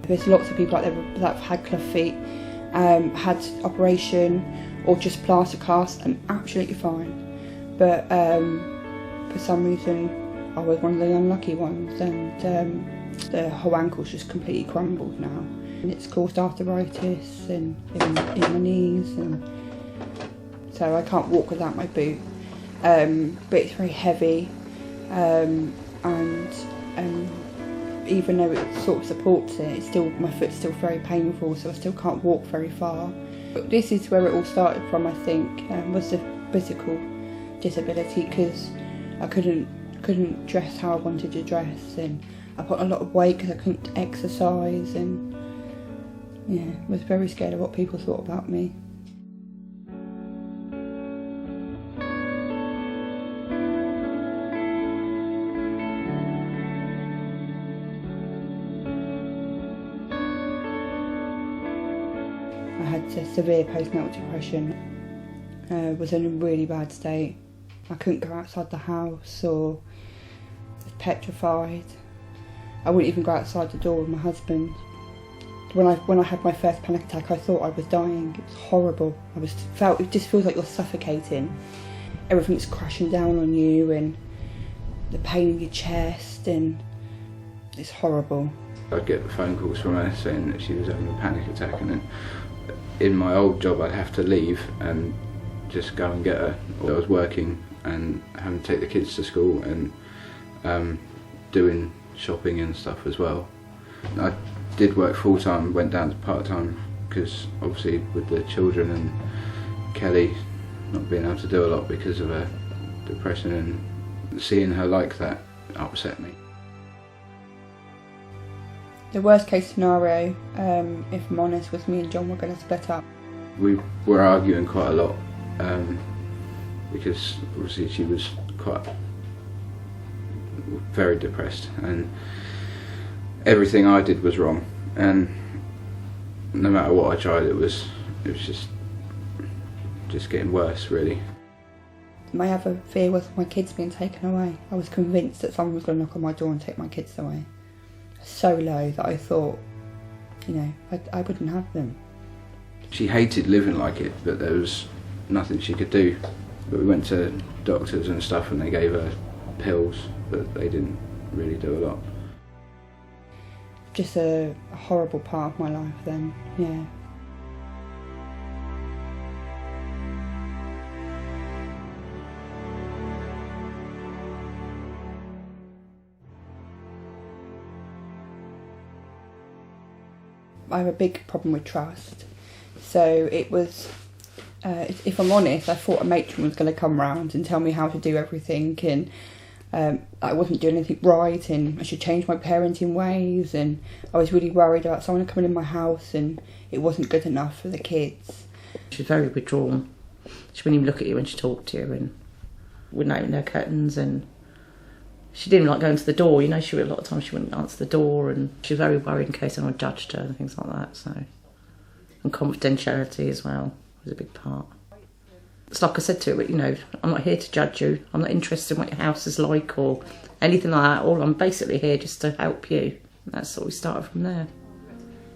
There's lots of people out there that have had club feet, had operation or just plaster cast and absolutely fine. But for some reason I was one of the unlucky ones, and the whole ankle's just completely crumbled now. And it's caused arthritis in my knees, and so I can't walk without my boot. But it's very heavy, and even though it sort of supports it, my foot's still very painful, so I still can't walk very far. But this is where it all started from, I think, was the physical disability, because I couldn't dress how I wanted to dress, and I put a lot of weight because I couldn't exercise, and yeah, was very scared of what people thought about me. I had a severe postnatal depression, was in a really bad state. I couldn't go outside the house, or was petrified. I wouldn't even go outside the door with my husband. When I had my first panic attack, I thought I was dying. It was horrible. It just feels like you're suffocating. Everything's crashing down on you, and the pain in your chest, and it's horrible. I'd get phone calls from her saying that she was having a panic attack, and then in my old job I'd have to leave and just go and get her. I was working and having to take the kids to school and doing shopping and stuff as well. I did work full-time, went down to part-time because obviously with the children and Kelly not being able to do a lot because of her depression, and seeing her like that upset me. The worst case scenario, if I'm honest, was me and John were going to split up. We were arguing quite a lot because obviously she was very depressed, and everything I did was wrong, and no matter what I tried, it was just getting worse, really. My other fear was my kids being taken away. I was convinced that someone was going to knock on my door and take my kids away. So low that I thought, I wouldn't have them. She hated living like it, but there was nothing she could do. But we went to doctors and stuff, and they gave her pills, but they didn't really do a lot. Just a horrible part of my life then, yeah. I have a big problem with trust, so it was, if I'm honest, I thought a matron was going to come round and tell me how to do everything, and I wasn't doing anything right, and I should change my parenting ways, and I was really worried about someone coming in my house and it wasn't good enough for the kids. She's very withdrawn. She wouldn't even look at you when she talked to you, and wouldn't open her curtains, and she didn't like going to the door, a lot of times she wouldn't answer the door, and she was very worried in case anyone judged her and things like that, so. And confidentiality as well was a big part. It's like I said to her, I'm not here to judge you, I'm not interested in what your house is like or anything like that, I'm basically here just to help you. And that's what we started from there.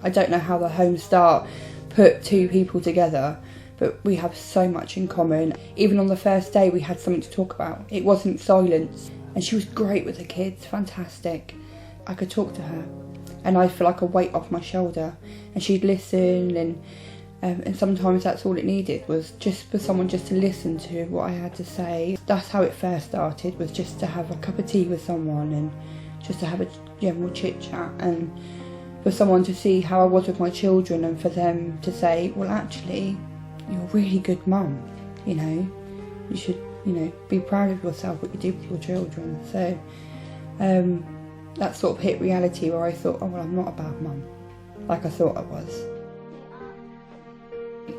I don't know how the Home Start put two people together, but we have so much in common. Even on the first day we had something to talk about. It wasn't silence. And she was great with the kids, fantastic. I could talk to her and I'd feel like a weight off my shoulder, and she'd listen, and sometimes that's all it needed, was just for someone just to listen to what I had to say. That's how it first started, was just to have a cup of tea with someone and just to have a general chit chat, and for someone to see how I was with my children, and for them to say, well, actually, you're a really good mum, you should be proud of yourself, what you do with your children. So that sort of hit reality where I thought, oh well, I'm not a bad mum, like I thought I was.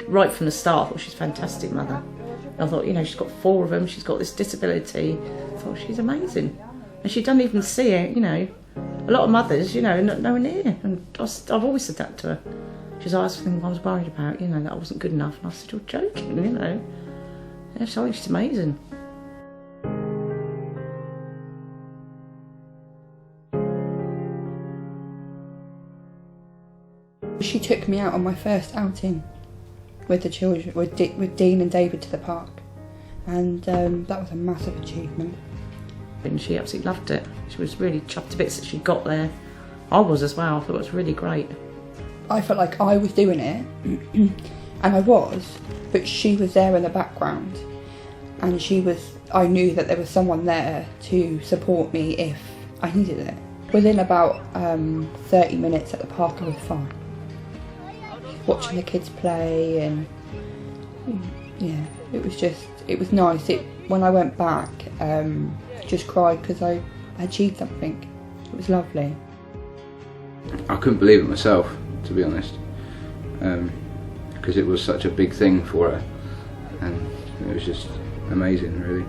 Right from the start, I thought she's a fantastic mother. I thought, she's got 4 of them, she's got this disability. I thought, she's amazing. And she doesn't even see it, A lot of mothers, nowhere near. And I've always said that to her. She's always thinking I was worried about, that I wasn't good enough. And I said, you're joking, Yeah, so I think she's amazing. She took me out on my first outing with the children, with Dean and David, to the park, and that was a massive achievement. And she absolutely loved it. She was really chuffed to bits that she got there. I was as well. I thought it was really great. I felt like I was doing it, and I was, but she was there in the background, and I knew that there was someone there to support me if I needed it. Within about 30 minutes at the park, I was fine. Watching the kids play, and yeah, it was nice. When I went back, just cried because I achieved something. It was lovely. I couldn't believe it myself, to be honest, because it was such a big thing for her, and it was just amazing, really.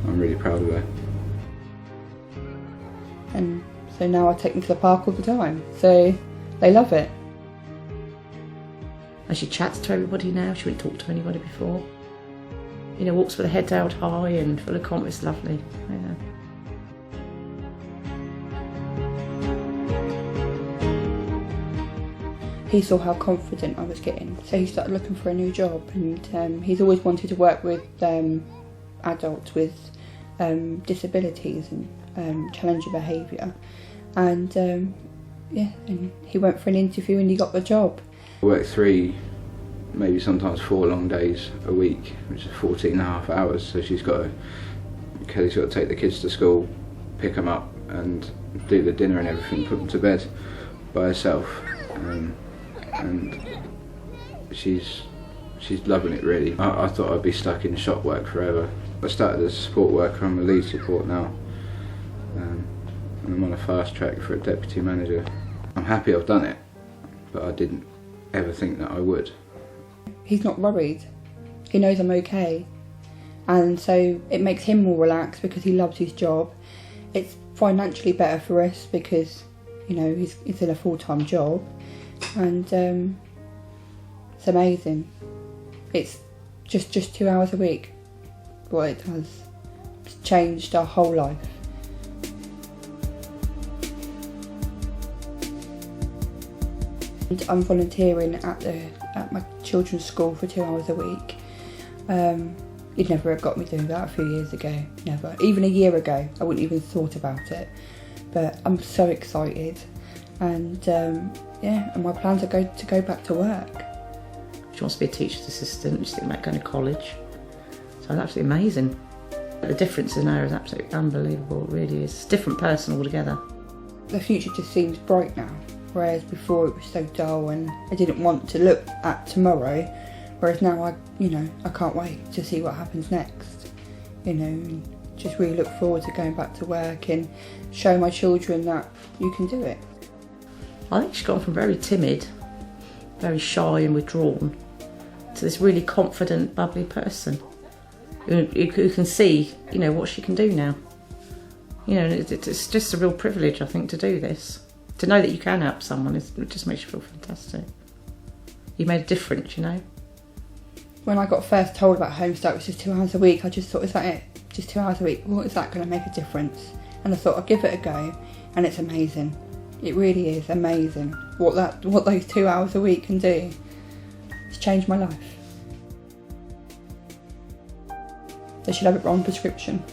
I'm really proud of her. And so now I take them to the park all the time, so they love it. And she chats to everybody now. She wouldn't talk to anybody before. You know, walks with her head held high and full of confidence. Lovely. Yeah. He saw how confident I was getting, so he started looking for a new job, and he's always wanted to work with adults with disabilities and challenging behaviour, and and he went for an interview and he got the job. I work 3, maybe sometimes 4 long days a week, which is 14.5 hours, so Kelly's got to take the kids to school, pick them up and do the dinner and everything, put them to bed by herself. And she's loving it, really. I thought I'd be stuck in shop work forever. I started as a support worker. I'm a lead support now, and I'm on a fast track for a deputy manager. I'm happy I've done it, but I didn't ever think that I would. He's not worried. He knows I'm okay, and so it makes him more relaxed because he loves his job. It's financially better for us because, you know, he's in a full-time job, and it's amazing. It's just 2 hours a week. What it does, it's changed our whole life. And I'm volunteering at my children's school for 2 hours a week. You'd never have got me doing that a few years ago, never. Even a year ago, I wouldn't even thought about it. But I'm so excited, and and my plans are to go back to work. She wants to be a teacher's assistant. She's thinking about going to college. So it's absolutely amazing. The difference in her is absolutely unbelievable. It really is. It's a different person altogether. The future just seems bright now, whereas before it was so dull and I didn't want to look at tomorrow. Whereas now I can't wait to see what happens next. Just really look forward to going back to work and show my children that you can do it. I think she's gone from very timid, very shy and withdrawn, to this really confident, bubbly person who can see, what she can do now. It's just a real privilege, I think, to do this. To know that you can help someone, it just makes you feel fantastic. You made a difference, When I got first told about Homestart, it was just 2 hours a week, I just thought, is that it? Just 2 hours a week? What is that going to make a difference? And I thought, I'll give it a go, and it's amazing. It really is amazing what those 2 hours a week can do. It's changed my life. They should have it on prescription.